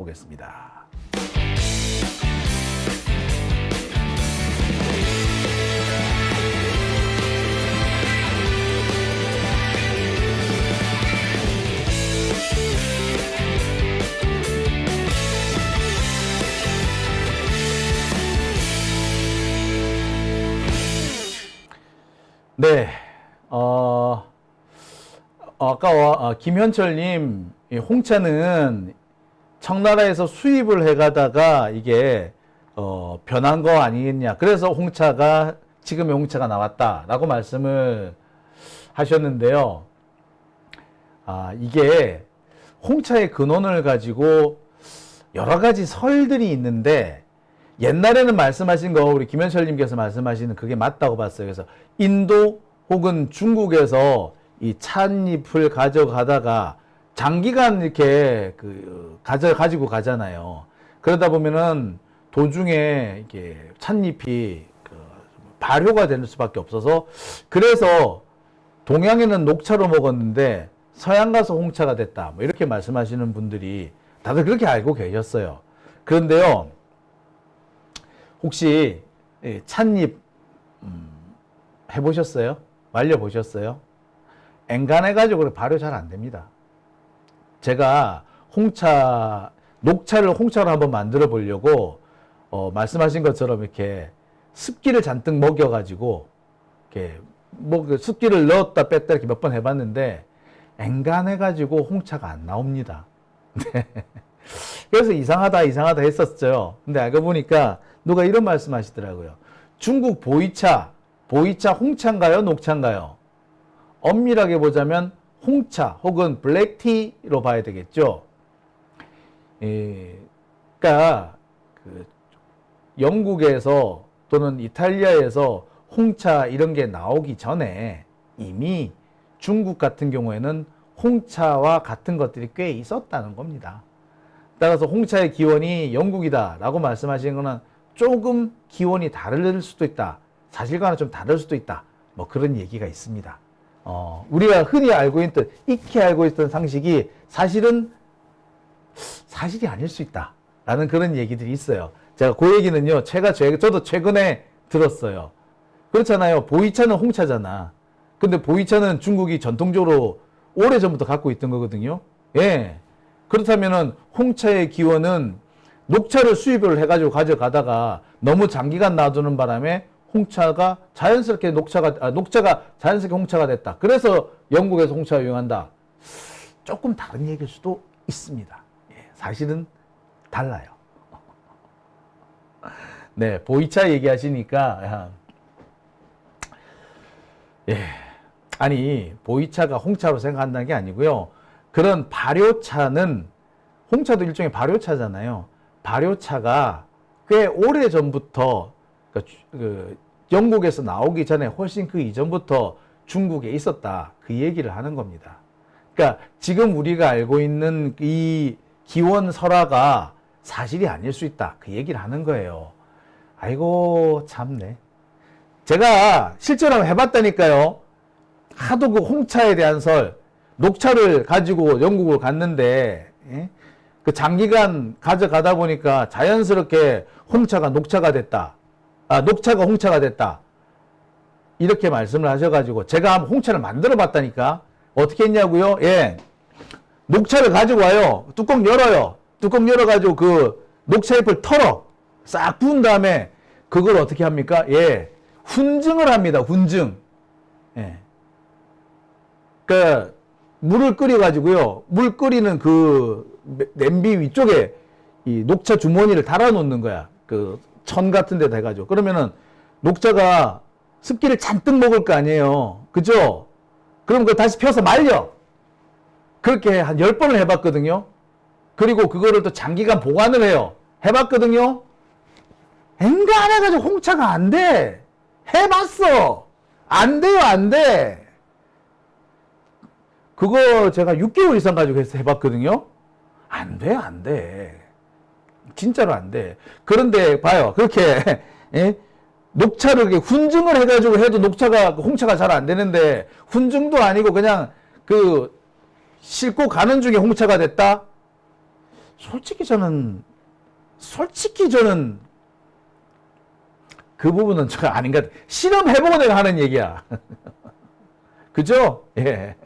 보겠습니다. 네, 아까 김현철님, 홍차는 청나라에서 수입을 해가다가 이게 변한 거 아니겠냐. 그래서 홍차가 지금의 홍차가 나왔다라고 말씀을 하셨는데요. 이게 홍차의 근원을 가지고 여러 가지 설들이 있는데 옛날에는 말씀하신 거 우리 김현철님께서 말씀하시는 그게 맞다고 봤어요. 그래서 인도 혹은 중국에서 이 찻잎을 가져가다가 장기간 이렇게 가지고 가잖아요. 그러다 보면은 도중에 이게 찻잎이 발효가 될 수밖에 없어서 그래서 동양에는 녹차로 먹었는데 서양 가서 홍차가 됐다. 뭐 이렇게 말씀하시는 분들이 다들 그렇게 알고 계셨어요. 그런데요, 혹시 찻잎 해보셨어요? 말려보셨어요? 앵간해가지고 발효 잘 안 됩니다. 제가 녹차를 홍차로 한번 만들어 보려고 말씀하신 것처럼 이렇게 습기를 잔뜩 먹여가지고 이렇게 그 습기를 넣었다 뺐다 이렇게 몇 번 해봤는데 앵간해가지고 홍차가 안 나옵니다. 네. 그래서 이상하다 했었죠. 근데 알고 보니까 누가 이런 말씀 하시더라고요. 중국 보이차 홍차인가요? 녹차인가요? 엄밀하게 보자면 홍차 혹은 블랙티로 봐야 되겠죠. 그러니까 영국에서 또는 이탈리아에서 홍차 이런 게 나오기 전에 이미 중국 같은 경우에는 홍차와 같은 것들이 꽤 있었다는 겁니다. 따라서 홍차의 기원이 영국이다라고 말씀하시는 거는 조금 기원이 다를 수도 있다. 사실과는 좀 다를 수도 있다. 뭐 그런 얘기가 있습니다. 우리가 흔히 알고 있던, 익히 알고 있던 상식이 사실은 사실이 아닐 수 있다. 라는 그런 얘기들이 있어요. 제가 그 얘기는요, 저도 최근에 들었어요. 그렇잖아요. 보이차는 홍차잖아. 근데 보이차는 중국이 전통적으로 오래전부터 갖고 있던 거거든요. 예. 그렇다면은 홍차의 기원은 녹차를 수입을 해가지고 가져가다가 너무 장기간 놔두는 바람에 홍차가 자연스럽게 녹차가 자연스럽게 홍차가 됐다. 그래서 영국에서 홍차를 이용한다. 조금 다른 얘기일 수도 있습니다. 예, 사실은 달라요. 네, 보이차 얘기하시니까 예, 아니 보이차가 홍차로 생각한다는 게 아니고요. 그런 발효차는 홍차도 일종의 발효차잖아요. 발효차가 꽤 오래 전부터 영국에서 나오기 전에 훨씬 그 이전부터 중국에 있었다. 그 얘기를 하는 겁니다. 그러니까 지금 우리가 알고 있는 이 기원 설화가 사실이 아닐 수 있다. 그 얘기를 하는 거예요. 아이고 참네. 제가 실제로 한번 해봤다니까요. 하도 그 홍차에 대한 설, 녹차를 가지고 영국을 갔는데 그 장기간 가져가다 보니까 자연스럽게 홍차가 녹차가 됐다. 녹차가 홍차가 됐다. 이렇게 말씀을 하셔가지고 제가 한번 홍차를 만들어 봤다니까. 어떻게 했냐고요? 예. 녹차를 가지고 와요. 뚜껑 열어요. 뚜껑 열어가지고 그 녹차잎을 털어. 싹 부은 다음에 그걸 어떻게 합니까? 예. 훈증을 합니다. 훈증. 예. 그 물을 끓여가지고요. 물 끓이는 그 냄비 위쪽에 이 녹차 주머니를 달아 놓는 거야. 그 천 같은 데다 해가지고. 그러면은 녹차가 습기를 잔뜩 먹을 거 아니에요. 그죠? 그럼 그걸 다시 펴서 말려. 그렇게 한 10번을 해봤거든요. 그리고 그거를 또 장기간 보관을 해요. 해봤거든요. 앵간 해가지고 홍차가 안 돼. 해봤어. 안 돼요, 안 돼. 그거 제가 6개월 이상 가지고 해봤거든요. 안 돼, 안 돼. 진짜로 안 돼. 그런데 봐요. 그렇게 예? 녹차를 이렇게 훈증을 해가지고 해도 홍차가 잘 안 되는데 훈증도 아니고 그냥 그 싣고 가는 중에 홍차가 됐다? 솔직히 저는 그 부분은 제가 아닌 것 같아요. 실험해보고 내가 하는 얘기야. 그죠? 예.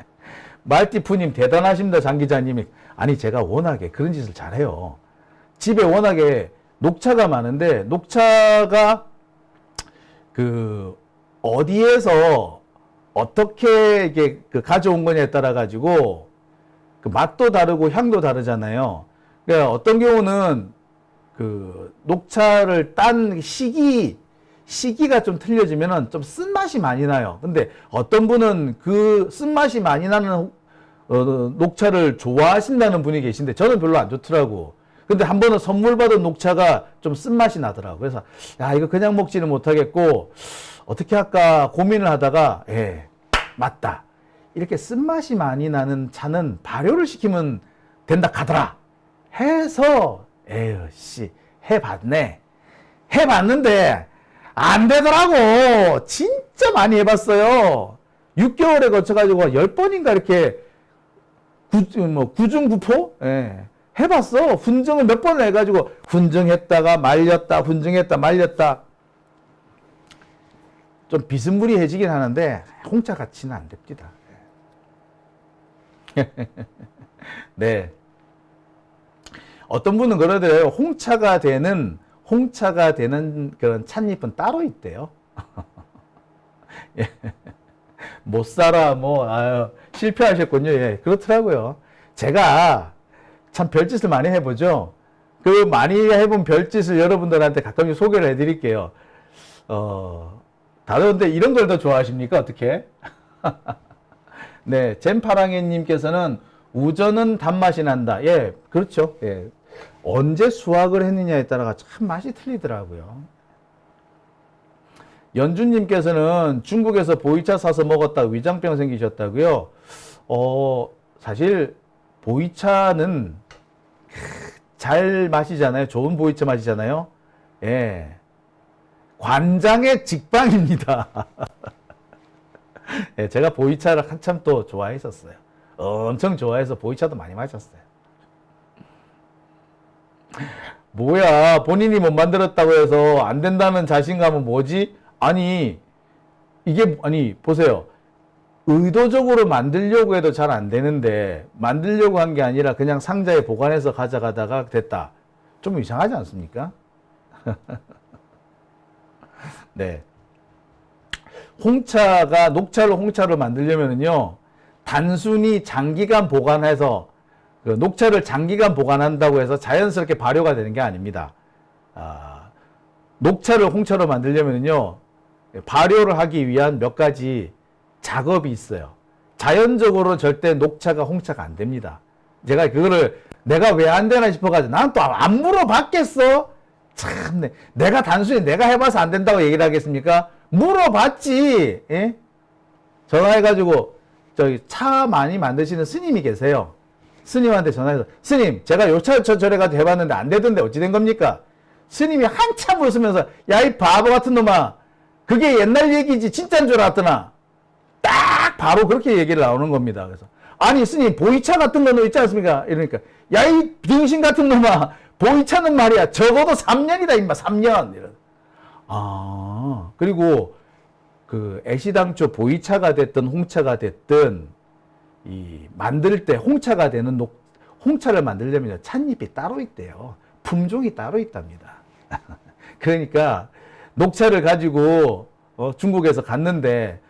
말티푸님 대단하십니다, 장 기자님이. 아니, 제가 워낙에 그런 짓을 잘해요. 집에 워낙에 녹차가 많은데, 녹차가 어디에서 어떻게 이게 가져온 거냐에 따라 가지고 그 맛도 다르고 향도 다르잖아요. 그러니까 어떤 경우는 녹차를 딴 시기가 좀 틀려지면은 좀 쓴맛이 많이 나요. 근데 어떤 분은 그 쓴맛이 많이 나는 녹차를 좋아하신다는 분이 계신데 저는 별로 안 좋더라고. 근데 한 번은 선물 받은 녹차가 좀 쓴맛이 나더라고. 그래서 야, 이거 그냥 먹지는 못하겠고 어떻게 할까 고민을 하다가 맞다. 이렇게 쓴맛이 많이 나는 차는 발효를 시키면 된다 카더라 해서 해봤는데 안 되더라고. 진짜 많이 해봤어요. 6개월에 거쳐가지고 10번인가 이렇게 구중구포? 해봤어. 훈정을 몇 번을 해가지고 훈정했다가 말렸다, 훈정했다, 말렸다. 좀 비스무리해지긴 하는데 홍차 같이는 안 됩니다. 네. 어떤 분은 그러더래요. 홍차가 되는 그런 찻잎은 따로 있대요. 못 살아, 실패하셨군요. 예, 그렇더라고요. 제가 참 별짓을 많이 해보죠. 그 많이 해본 별짓을 여러분들한테 가끔씩 소개를 해드릴게요. 다른데 이런 걸 더 좋아하십니까? 어떻게? 네, 젠파랑이님께서는 우전은 단맛이 난다. 예, 그렇죠. 예. 언제 수확을 했느냐에 따라 참 맛이 틀리더라고요. 연주님께서는 중국에서 보이차 사서 먹었다 위장병 생기셨다고요. 사실 보이차는 잘 마시잖아요. 좋은 보이차 마시잖아요. 예, 관장의 직방입니다. 예, 제가 보이차를 한참 또 좋아했었어요. 엄청 좋아해서 보이차도 많이 마셨어요. 뭐야, 본인이 못 만들었다고 해서 안 된다는 자신감은 뭐지? 아니, 보세요. 의도적으로 만들려고 해도 잘 안 되는데, 만들려고 한 게 아니라 그냥 상자에 보관해서 가져가다가 됐다. 좀 이상하지 않습니까? 네. 녹차를 만들려면요, 단순히 장기간 보관해서, 녹차를 장기간 보관한다고 해서 자연스럽게 발효가 되는 게 아닙니다. 녹차를 홍차로 만들려면요, 발효를 하기 위한 몇 가지 작업이 있어요. 자연적으로 절대 녹차가 홍차가 안 됩니다. 제가 그거를 내가 왜 안 되나 싶어가지고 난 또 안 물어봤겠어? 참네. 내가 단순히 내가 해봐서 안 된다고 얘기를 하겠습니까? 물어봤지. 예? 전화해가지고 저기 차 많이 만드시는 스님이 계세요. 스님한테 전화해서 스님 제가 요 차 저래 가지고 해봤는데 안 되던데 어찌 된 겁니까? 스님이 한참 웃으면서 야 이 바보 같은 놈아 그게 옛날 얘기지 진짜인 줄 알았더나. 딱 바로 그렇게 얘기를 나오는 겁니다. 그래서 아니 스님 보이차 같은 거는 있지 않습니까? 이러니까 야 이 병신 같은 놈아 보이차는 말이야 적어도 3년이다 임마 3년. 이런. 그리고 애시당초 보이차가 됐든 홍차가 됐든 이 만들 때 홍차가 되는 홍차를 만들려면 찻잎이 따로 있대요. 품종이 따로 있답니다. 그러니까 녹차를 가지고 중국에서 갔는데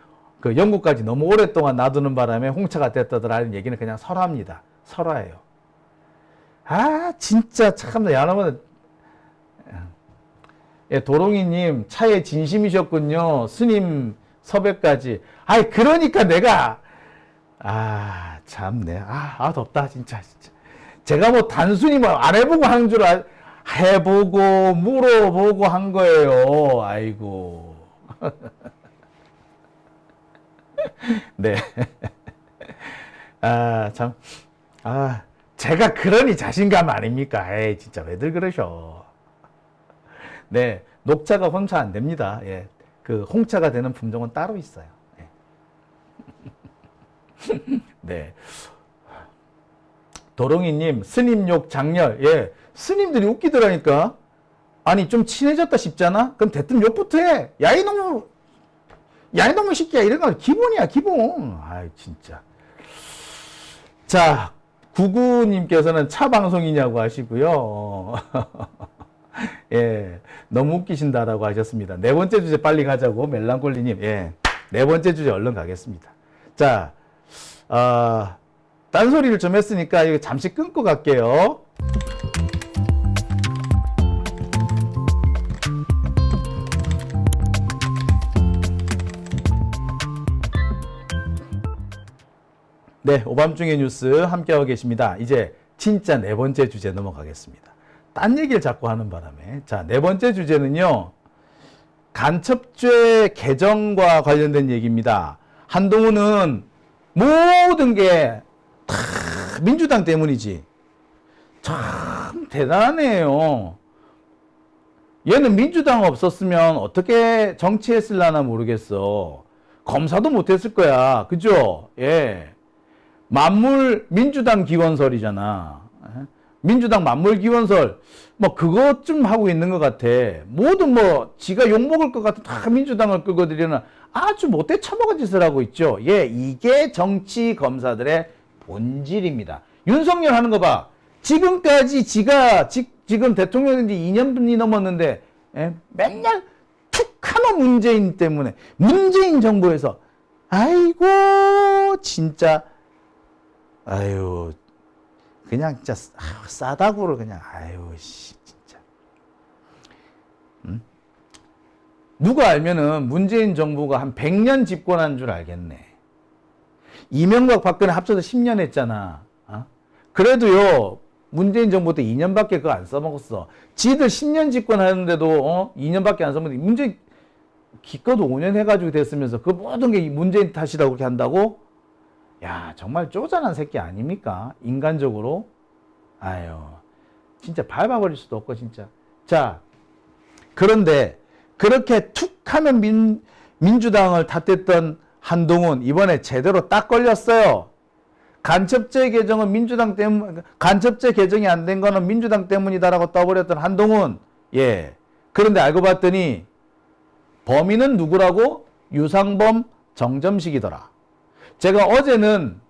영국까지 너무 오랫동안 놔두는 바람에 홍차가 됐다더라는 얘기는 그냥 설화입니다. 설화예요. 진짜 참 여러분. 예, 도롱이님 차에 진심이셨군요. 스님 섭외까지. 그러니까 내가 참네. 덥다 진짜. 제가 뭐 단순히 안 해보고 하는 줄 해보고 물어보고 한 거예요. 아이고. 네. 참. 제가 그러니 자신감 아닙니까? 진짜 왜들 그러셔. 네. 녹차가 홍차 안 됩니다. 예. 홍차가 되는 품종은 따로 있어요. 네. 도롱이님, 스님 욕 장렬. 예. 스님들이 웃기더라니까. 아니, 좀 친해졌다 싶잖아? 그럼 대뜸 욕부터 해. 야, 이놈의 새끼야. 이런 거 기본이야, 기본. 아이, 진짜. 자, 구구님께서는 차 방송이냐고 하시고요. 예. 너무 웃기신다라고 하셨습니다. 네 번째 주제 빨리 가자고, 멜랑콜리님. 예. 네 번째 주제 얼른 가겠습니다. 자, 딴소리를 좀 했으니까 이거 잠시 끊고 갈게요. 네, 오밤중의 뉴스 함께하고 계십니다. 이제 진짜 네 번째 주제 넘어가겠습니다. 딴 얘기를 자꾸 하는 바람에. 자, 네 번째 주제는요. 간첩죄 개정과 관련된 얘기입니다. 한동훈은 모든 게 다 민주당 때문이지. 참 대단해요. 얘는 민주당 없었으면 어떻게 정치했을라나 모르겠어. 검사도 못했을 거야. 그죠? 예. 만물 민주당 기원설이잖아. 민주당 만물 기원설 뭐 그것 좀 하고 있는 것 같아. 모든 뭐 지가 욕먹을 것 같은 다 민주당을 끌고 들이는 아주 못돼 처먹은 짓을 하고 있죠. 예, 이게 정치 검사들의 본질입니다. 윤석열 하는 거 봐. 지금까지 지가 지금 대통령인 지 2년이 넘었는데 예? 맨날 툭하면 문재인 때문에 문재인 정부에서 아이고 진짜 아유 그냥 진짜 싸다구를 그냥 아유 씨 진짜 누가 알면은 문재인 정부가 한 100년 집권한 줄 알겠네. 이명박 박근혜 합쳐서 10년 했잖아. 그래도요 문재인 정부 때 2년밖에 그거 안 써먹었어. 지들 10년 집권하는데도 2년밖에 안 써먹었는데 문재인 기껏 5년 해가지고 됐으면서 그 모든 게 문재인 탓이라고 그렇게 한다고? 야 정말 쪼잔한 새끼 아닙니까? 인간적으로. 아유 진짜 밟아버릴 수도 없고 진짜. 자 그런데 그렇게 툭 하면 민주당을 탓했던 한동훈 이번에 제대로 딱 걸렸어요. 간첩죄 개정은 민주당 때문, 간첩죄 개정이 안 된 거는 민주당 때문이다라고 떠버렸던 한동훈. 예. 그런데 알고 봤더니 범인은 누구라고? 유상범 정점식이더라. 제가 어제는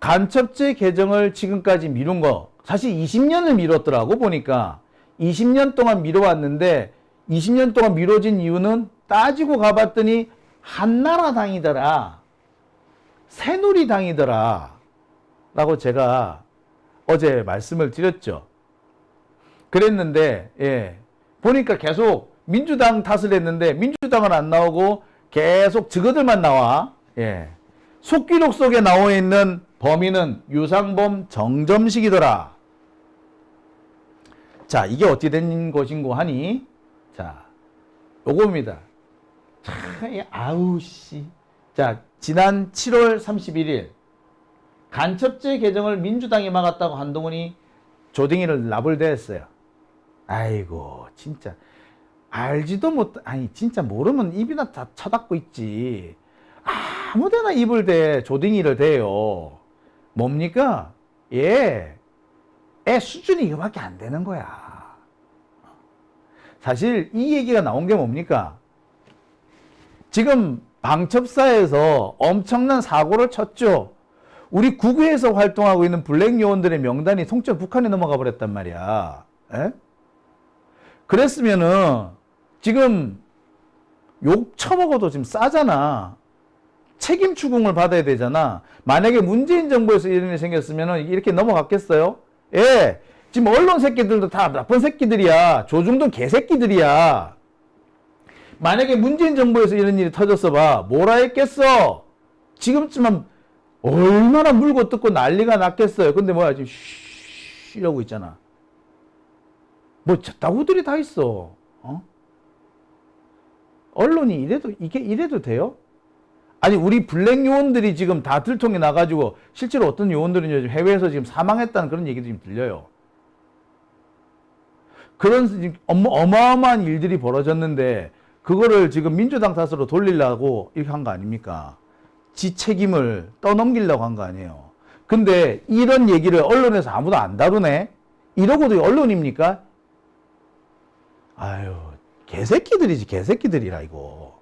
간첩죄 개정을 지금까지 미룬 거 사실 20년을 미뤘더라고 보니까 20년 동안 미뤄왔는데 20년 동안 미뤄진 이유는 따지고 가봤더니 한나라당이더라. 새누리당이더라. 라고 제가 어제 말씀을 드렸죠. 그랬는데 예. 보니까 계속 민주당 탓을 했는데 민주당은 안 나오고 계속 저거들만 나와. 예. 속기록 속에 나와 있는 범인은 유상범 정점식이더라. 자, 이게 어떻게 된 것인고 하니? 자, 요겁니다. 아우 씨. 자, 지난 7월 31일 간첩죄 개정을 민주당이 막았다고 한동훈이 조딩이를 납을대했어요. 아이고 진짜 알지도 못 아니 진짜 모르면 입이나 다 쳐닫고 있지. 아무데나 입을 대 조딩이를 대요. 뭡니까? 애 수준이 이거밖에 안 되는 거야. 사실 이 얘기가 나온 게 뭡니까? 지금 방첩사에서 엄청난 사고를 쳤죠. 우리 구구에서 활동하고 있는 블랙 요원들의 명단이 통째로 북한에 넘어가 버렸단 말이야. 에? 그랬으면은 지금 욕 처먹어도 지금 싸잖아. 책임 추궁을 받아야 되잖아. 만약에 문재인 정부에서 이런 일이 생겼으면 이렇게 넘어갔겠어요? 예. 지금 언론 새끼들도 다 나쁜 새끼들이야. 조중동 개새끼들이야. 만약에 문재인 정부에서 이런 일이 터졌어 봐. 뭐라 했겠어? 지금쯤은 얼마나 물고 뜯고 난리가 났겠어요. 근데 뭐야 지금 쉬 이러고 있잖아. 뭐 저따구들이 다 있어. 언론이 이래도 돼요? 아니 우리 블랙 요원들이 지금 다 들통이 나가지고 실제로 어떤 요원들은 요즘 해외에서 지금 사망했다는 그런 얘기도 지금 들려요. 그런 어마어마한 일들이 벌어졌는데 그거를 지금 민주당 탓으로 돌리려고 이렇게 한 거 아닙니까? 지 책임을 떠넘기려고 한 거 아니에요. 근데 이런 얘기를 언론에서 아무도 안 다루네? 이러고도 언론입니까? 아유, 개새끼들이지, 개새끼들이라, 이거.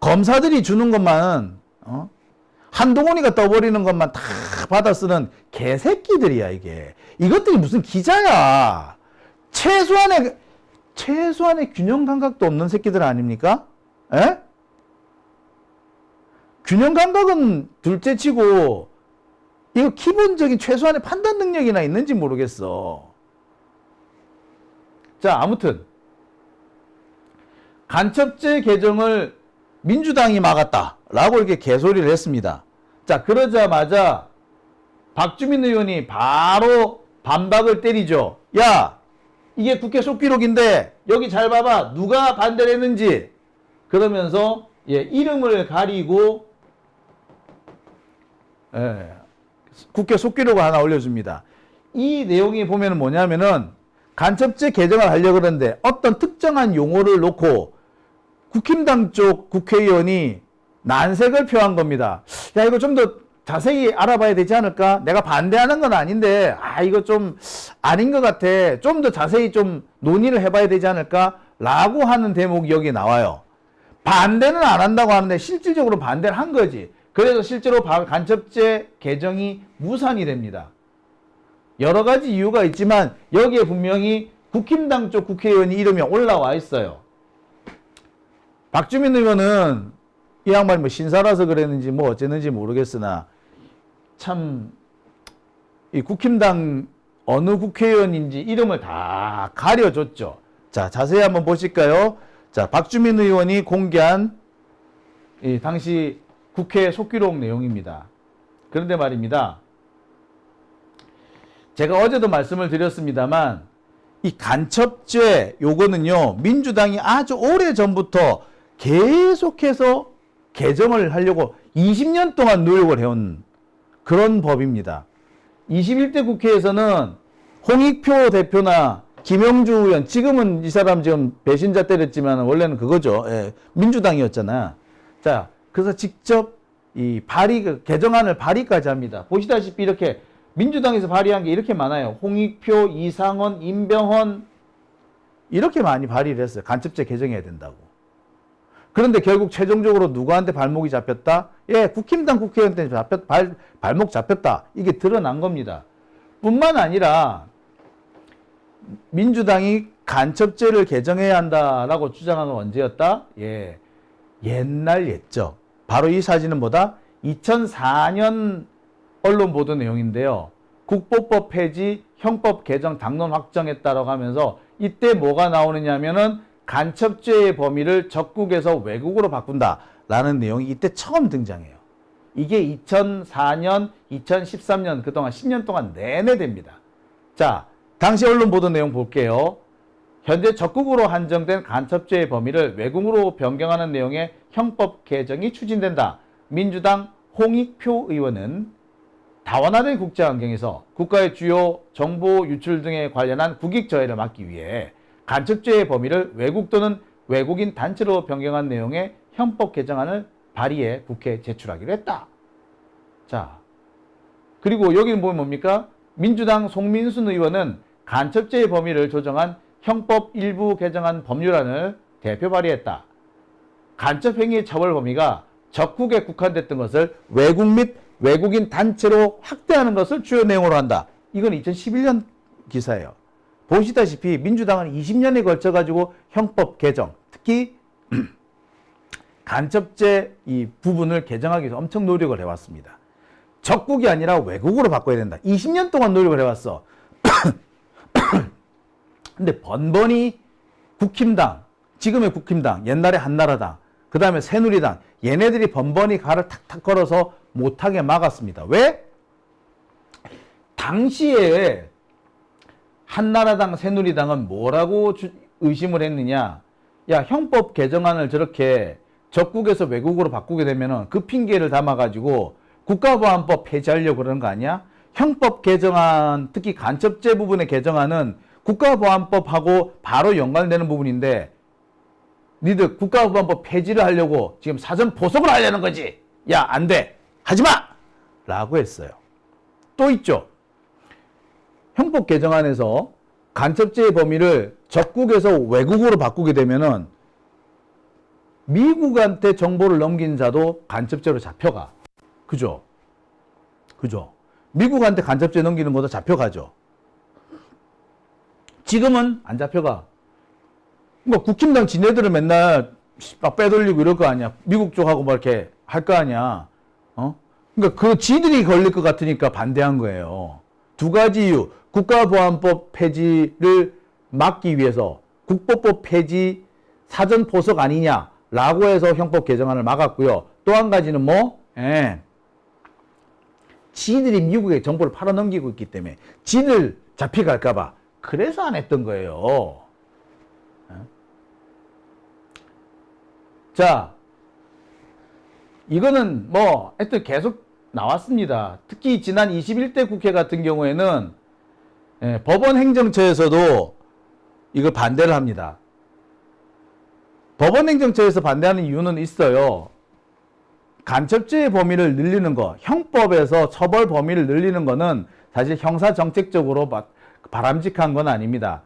검사들이 주는 것만, 한동훈이가 떠버리는 것만 다 받아 쓰는 개새끼들이야, 이게. 이것들이 무슨 기자야. 최소한의 균형 감각도 없는 새끼들 아닙니까? 에? 균형 감각은 둘째 치고, 이거 기본적인 최소한의 판단 능력이나 있는지 모르겠어. 자, 아무튼, 간첩죄 개정을 민주당이 막았다. 라고 이렇게 개소리를 했습니다. 자, 그러자마자 박주민 의원이 바로 반박을 때리죠. 야, 이게 국회 속기록인데 여기 잘 봐봐. 누가 반대를 했는지. 그러면서 이름을 가리고 국회 속기록을 하나 올려줍니다. 이 내용이 보면 뭐냐면은 간첩죄 개정을 하려고 그러는데 어떤 특정한 용어를 놓고 국힘당 쪽 국회의원이 난색을 표한 겁니다. 야, 이거 좀 더 자세히 알아봐야 되지 않을까? 내가 반대하는 건 아닌데, 이거 좀 아닌 것 같아. 좀 더 자세히 좀 논의를 해봐야 되지 않을까? 라고 하는 대목이 여기 나와요. 반대는 안 한다고 하는데 실질적으로 반대를 한 거지. 그래서 실제로 간첩죄 개정이 무산이 됩니다. 여러 가지 이유가 있지만 여기에 분명히 국힘당 쪽 국회의원이 이름이 올라와 있어요. 박주민 의원은 이 양반이 뭐 신사라서 그랬는지 뭐 어쨌는지 모르겠으나 참 이 국힘당 어느 국회의원인지 이름을 다 가려줬죠. 자, 자세히 한번 보실까요? 자, 박주민 의원이 공개한 이 당시 국회 속기록 내용입니다. 그런데 말입니다. 제가 어제도 말씀을 드렸습니다만 이 간첩죄 요거는요, 민주당이 아주 오래전부터 계속해서 개정을 하려고 20년 동안 노력을 해온 그런 법입니다. 21대 국회에서는 홍익표 대표나 김영주 의원, 지금은 이 사람 지금 배신자 때렸지만 원래는 그거죠. 민주당이었잖아. 자, 그래서 직접 이 개정안을 발의까지 합니다. 보시다시피 이렇게 민주당에서 발의한 게 이렇게 많아요. 홍익표, 이상헌, 임병헌 이렇게 많이 발의를 했어요. 간첩죄 개정해야 된다고. 그런데 결국 최종적으로 누구한테 발목이 잡혔다? 국힘당 국회의원한테 발목 잡혔다. 이게 드러난 겁니다. 뿐만 아니라 민주당이 간첩죄를 개정해야 한다라고 주장한 건 언제였다? 옛날 옛죠. 바로 이 사진은 뭐다? 2004년 언론 보도 내용인데요. 국보법 폐지, 형법 개정 당론 확정했다라고 하면서 이때 뭐가 나오느냐면은 간첩죄의 범위를 적국에서 외국으로 바꾼다라는 내용이 이때 처음 등장해요. 이게 2004년, 2013년 그동안 10년 동안 내내 됩니다. 자, 당시 언론 보도 내용 볼게요. 현재 적국으로 한정된 간첩죄의 범위를 외국으로 변경하는 내용의 형법 개정이 추진된다. 민주당 홍익표 의원은 다원화된 국제 환경에서 국가의 주요 정보 유출 등에 관련한 국익 저해를 막기 위해 간첩죄의 범위를 외국 또는 외국인 단체로 변경한 내용의 형법 개정안을 발의해 국회에 제출하기로 했다. 자, 그리고 여기는 보면 뭡니까? 민주당 송민순 의원은 간첩죄의 범위를 조정한 형법 일부 개정안 법률안을 대표 발의했다. 간첩행위의 처벌 범위가 적국에 국한됐던 것을 외국 및 외국인 단체로 확대하는 것을 주요 내용으로 한다. 이건 2011년 기사예요. 보시다시피 민주당은 20년에 걸쳐 가지고 형법 개정, 특히 간첩죄 이 부분을 개정하기 위해서 엄청 노력을 해왔습니다. 적국이 아니라 외국으로 바꿔야 된다. 20년 동안 노력을 해왔어. 근데 번번이 국힘당, 지금의 국힘당, 옛날에 한나라당, 그 다음에 새누리당, 얘네들이 번번이 가를 탁탁 걸어서 못하게 막았습니다. 왜? 당시에 한나라당, 새누리당은 뭐라고 의심을 했느냐? 야, 형법 개정안을 저렇게 적국에서 외국으로 바꾸게 되면은 그 핑계를 담아가지고 국가보안법 폐지하려고 그러는 거 아니야? 형법 개정안, 특히 간첩죄 부분의 개정안은 국가보안법하고 바로 연관되는 부분인데 니들 국가보안법 폐지를 하려고 지금 사전 포섭을 하려는 거지. 야, 안 돼. 하지 마. 라고 했어요. 또 있죠. 형법 개정안에서 간첩죄의 범위를 적국에서 외국으로 바꾸게 되면은 미국한테 정보를 넘긴 자도 간첩죄로 잡혀가. 그죠? 그죠? 미국한테 간첩죄 넘기는 것도 잡혀가죠. 지금은 안 잡혀가. 뭐 국힘당 지네들은 맨날 막 빼돌리고 이럴 거 아니야. 미국 쪽하고 막 이렇게 할 거 아니야. 그러니까 그 지들이 걸릴 것 같으니까 반대한 거예요. 두 가지 이유. 국가보안법 폐지를 막기 위해서 국보법 폐지 사전 포석 아니냐라고 해서 형법 개정안을 막았고요. 또 한 가지는 뭐? 지들이 미국에 정보를 팔아넘기고 있기 때문에 지들 잡혀갈까봐 그래서 안 했던 거예요. 자, 이거는 뭐 하여튼 계속 나왔습니다. 특히 지난 21대 국회 같은 경우에는 법원 행정처에서도 이걸 반대를 합니다. 법원 행정처에서 반대하는 이유는 있어요. 간첩죄의 범위를 늘리는 거, 형법에서 처벌 범위를 늘리는 거는 사실 형사정책적으로 바람직한 건 아닙니다.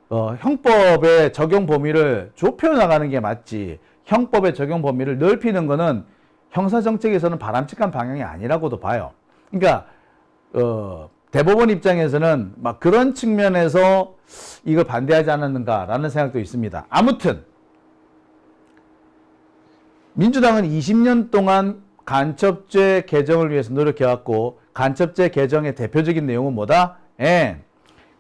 형법의 적용 범위를 좁혀나가는 게 맞지, 형법의 적용 범위를 넓히는 거는 형사정책에서는 바람직한 방향이 아니라고도 봐요. 그러니까 대법원 입장에서는 막 그런 측면에서 이걸 반대하지 않았는가라는 생각도 있습니다. 아무튼 민주당은 20년 동안 간첩죄 개정을 위해서 노력해왔고, 간첩죄 개정의 대표적인 내용은 뭐다?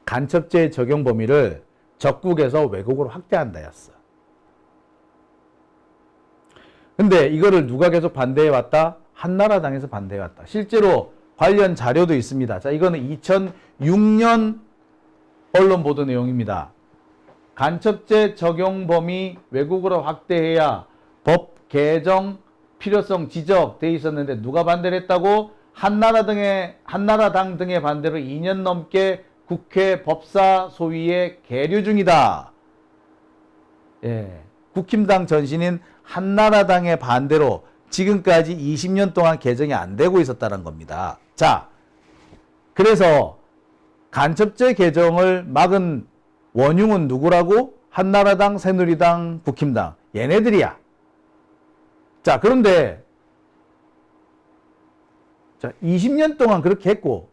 간첩죄의 적용 범위를 적국에서 외국으로 확대한다였어. 근데 이거를 누가 계속 반대해왔다? 한나라당에서 반대해왔다. 실제로 관련 자료도 있습니다. 자, 이거는 2006년 언론 보도 내용입니다. 간첩죄 적용 범위 외국으로 확대해야 법 개정 필요성 지적돼 있었는데 누가 반대를 했다고? 한나라당 등의 반대로 2년 넘게 국회 법사 소위에 계류 중이다. 국힘당 전신인 한나라당의 반대로 지금까지 20년 동안 개정이 안 되고 있었다는 겁니다. 자, 그래서 간첩죄 개정을 막은 원흉은 누구라고? 한나라당, 새누리당, 국힘당. 얘네들이야. 자, 그런데 자, 20년 동안 그렇게 했고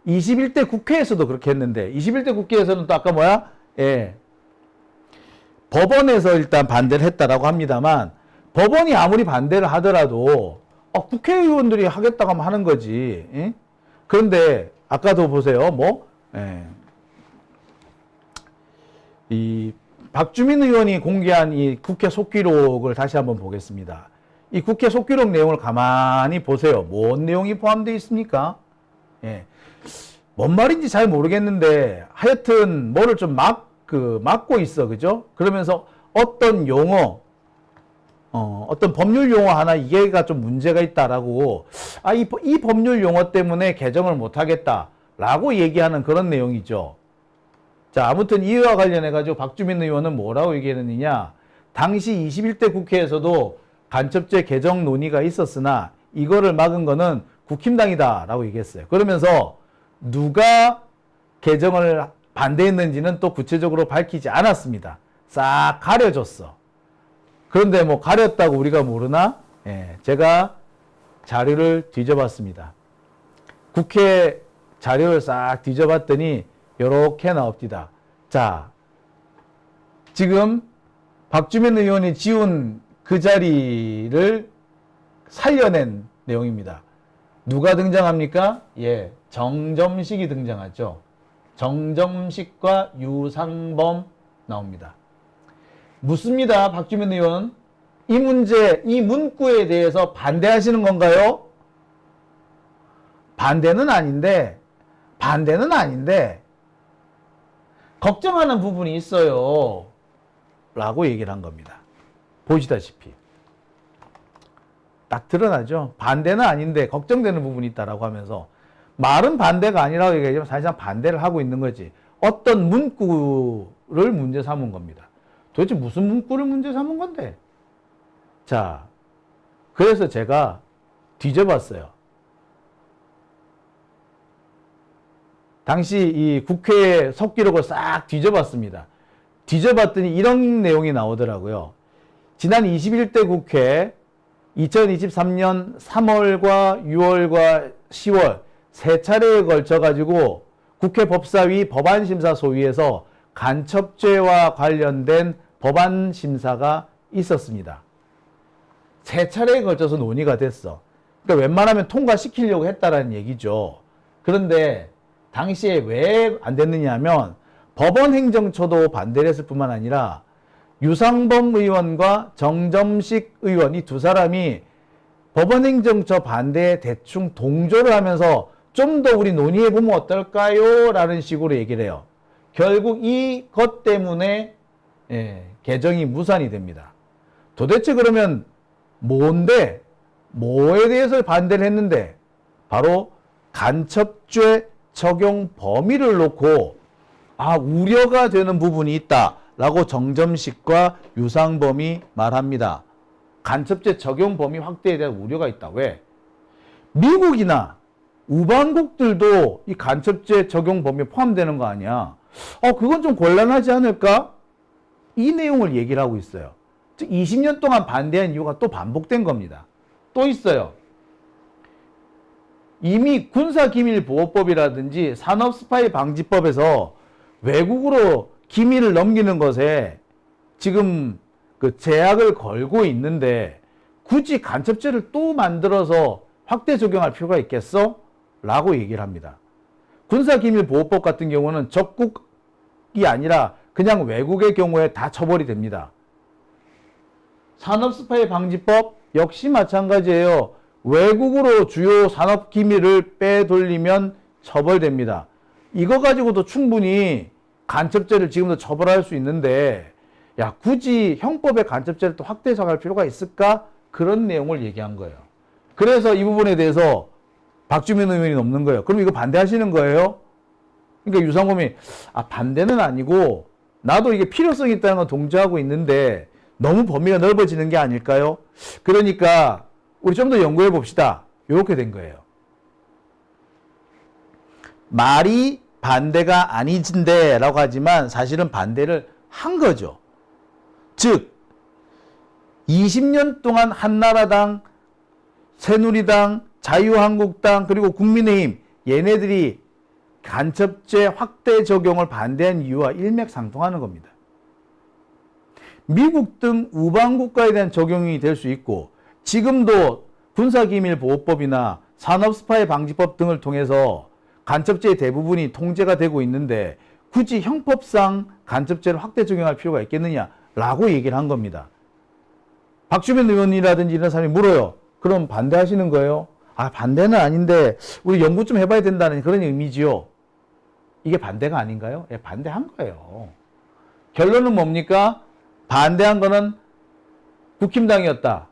21대 국회에서도 그렇게 했는데 21대 국회에서는 또 아까 뭐야? 법원에서 일단 반대를 했다라고 합니다만, 법원이 아무리 반대를 하더라도 국회의원들이 하겠다고 하면 하는 거지. 그런데 아까도 보세요. 이 박주민 의원이 공개한 이 국회 속기록을 다시 한번 보겠습니다. 이 국회 속기록 내용을 가만히 보세요. 뭔 내용이 포함되어 있습니까? 뭔 말인지 잘 모르겠는데 하여튼 뭐를 좀 막고 있어. 그죠? 그러면서 어떤 용어, 어떤 법률 용어 하나 이게가 좀 문제가 있다라고, 이 법률 용어 때문에 개정을 못 하겠다라고 얘기하는 그런 내용이죠. 자, 아무튼 이와 관련해가지고 박주민 의원은 뭐라고 얘기했느냐. 당시 21대 국회에서도 간첩죄 개정 논의가 있었으나 이거를 막은 거는 국힘당이다라고 얘기했어요. 그러면서 누가 개정을 반대했는지는 또 구체적으로 밝히지 않았습니다. 싹 가려줬어. 그런데 뭐 가렸다고 우리가 모르나? 제가 자료를 뒤져봤습니다. 국회 자료를 싹 뒤져봤더니 이렇게 나옵니다. 자, 지금 박주민 의원이 지운 그 자리를 살려낸 내용입니다. 누가 등장합니까? 정점식이 등장하죠. 정점식과 유상범 나옵니다. 묻습니다. 박주민 의원, 이 문제, 이 문구에 대해서 반대하시는 건가요? 반대는 아닌데 걱정하는 부분이 있어요 라고 얘기를 한 겁니다. 보시다시피 딱 드러나죠. 반대는 아닌데 걱정되는 부분이 있다라고 하면서, 말은 반대가 아니라고 얘기하지만 사실상 반대를 하고 있는 거지. 어떤 문구를 문제 삼은 겁니다. 도대체 무슨 문구를 문제 삼은 건데? 자, 그래서 제가 뒤져봤어요. 당시 이 국회 속기록을 싹 뒤져봤습니다. 뒤져봤더니 이런 내용이 나오더라고요. 지난 21대 국회 2023년 3월과 6월과 10월 세 차례에 걸쳐 가지고 국회 법사위 법안심사 소위에서 간첩죄와 관련된 법안심사가 있었습니다. 세 차례에 걸쳐서 논의가 됐어. 그러니까 웬만하면 통과시키려고 했다라는 얘기죠. 그런데 당시에 왜 안 됐느냐 하면 법원행정처도 반대를 했을 뿐만 아니라 유상범 의원과 정점식 의원 이 두 사람이 법원행정처 반대에 대충 동조를 하면서 좀 더 우리 논의해보면 어떨까요? 라는 식으로 얘기를 해요. 결국 이것 때문에 개정이 무산이 됩니다. 도대체 그러면 뭔데? 뭐에 대해서 반대를 했는데? 바로 간첩죄 적용 범위를 놓고 우려가 되는 부분이 있다라고 정점식과 유상범이 말합니다. 간첩죄 적용 범위 확대에 대한 우려가 있다. 왜? 미국이나 우방국들도 이 간첩죄 적용 범위에 포함되는 거 아니야. 그건 좀 곤란하지 않을까? 이 내용을 얘기를 하고 있어요. 즉 20년 동안 반대한 이유가 또 반복된 겁니다. 또 있어요. 이미 군사기밀보호법이라든지 산업스파이 방지법에서 외국으로 기밀을 넘기는 것에 지금 그 제약을 걸고 있는데 굳이 간첩죄를 또 만들어서 확대 적용할 필요가 있겠어? 라고 얘기를 합니다. 군사기밀보호법 같은 경우는 적국이 아니라 그냥 외국의 경우에 다 처벌이 됩니다. 산업스파이 방지법 역시 마찬가지예요. 외국으로 주요 산업기밀을 빼돌리면 처벌됩니다. 이거 가지고도 충분히 간첩죄를 지금도 처벌할 수 있는데 굳이 형법의 간첩죄를 또 확대 적용할 필요가 있을까? 그런 내용을 얘기한 거예요. 그래서 이 부분에 대해서 박주민 의원이 넘는 거예요. 그럼 이거 반대하시는 거예요? 그러니까 유상범이 반대는 아니고 나도 이게 필요성이 있다는 건 동조하고 있는데 너무 범위가 넓어지는 게 아닐까요? 그러니까 우리 좀 더 연구해 봅시다. 이렇게 된 거예요. 말이 반대가 아니진데 라고 하지만 사실은 반대를 한 거죠. 즉 20년 동안 한나라당, 새누리당, 자유한국당 그리고 국민의힘 얘네들이 간첩죄 확대 적용을 반대한 이유와 일맥상통하는 겁니다. 미국 등 우방국가에 대한 적용이 될 수 있고 지금도 군사기밀보호법이나 산업스파이 방지법 등을 통해서 간첩죄의 대부분이 통제가 되고 있는데 굳이 형법상 간첩죄를 확대 적용할 필요가 있겠느냐라고 얘기를 한 겁니다. 박주민 의원이라든지 이런 사람이 물어요. 그럼 반대하시는 거예요? 반대는 아닌데 우리 연구 좀 해봐야 된다는 그런 의미지요. 이게 반대가 아닌가요? 반대한 거예요. 결론은 뭡니까? 반대한 거는 국힘당이었다.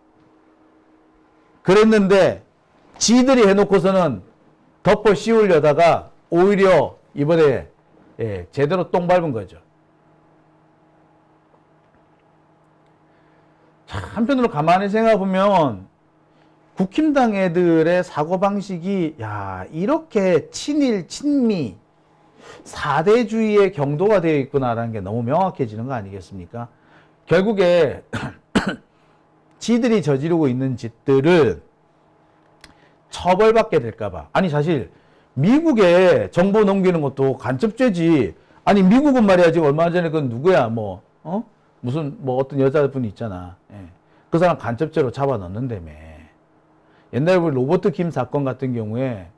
그랬는데 지들이 해놓고서는 덮어 씌우려다가 오히려 이번에 제대로 똥 밟은 거죠. 한편으로 가만히 생각해보면 국힘당 애들의 사고방식이 이렇게 친일, 친미, 사대주의의 경도가 되어 있구나라는 게 너무 명확해지는 거 아니겠습니까? 결국에 지들이 저지르고 있는 짓들을 처벌받게 될까봐. 사실 미국에 정보 넘기는 것도 간첩죄지. 미국은 말이야 지금 얼마 전에 그 누구야 무슨 어떤 여자분이 있잖아. 그 사람 간첩죄로 잡아넣는다며. 옛날에 우리 로버트 김 사건 같은 경우에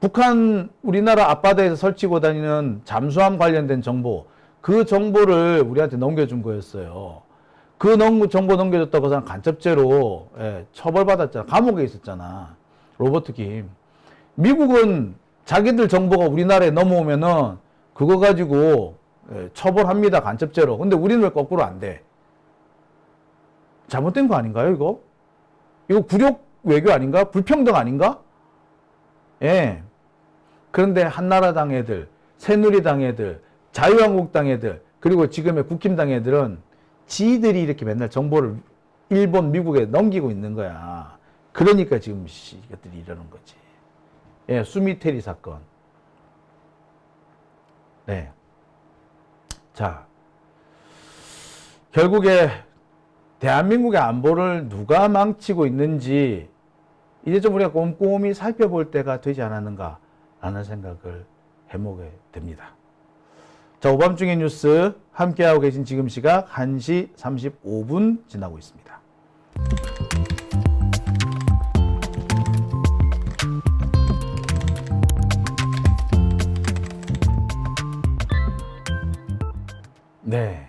북한 우리나라 앞바다에서 설치고 다니는 잠수함 관련된 정보, 그 정보를 우리한테 넘겨준 거였어요. 그 정보 넘겨줬다고 그 사람 간첩죄로 처벌받았잖아. 감옥에 있었잖아. 로버트 김. 미국은 자기들 정보가 우리나라에 넘어오면은 그거 가지고 처벌합니다. 간첩죄로. 근데 우리는 왜 거꾸로 안 돼? 잘못된 거 아닌가요, 이거? 이거 굴욕 외교 아닌가? 불평등 아닌가? 그런데 한나라당 애들, 새누리당 애들, 자유한국당 애들, 그리고 지금의 국힘당 애들은 지들이 이렇게 맨날 정보를 일본, 미국에 넘기고 있는 거야. 그러니까 지금 이것들이 이러는 거지. 수미테리 사건. 네. 자, 결국에 대한민국의 안보를 누가 망치고 있는지 이제 좀 우리가 꼼꼼히 살펴볼 때가 되지 않았는가라는 생각을 해보게 됩니다. 자, 오밤중의 뉴스 함께하고 계신 지금 시각 1시 35분 지나고 있습니다. 네.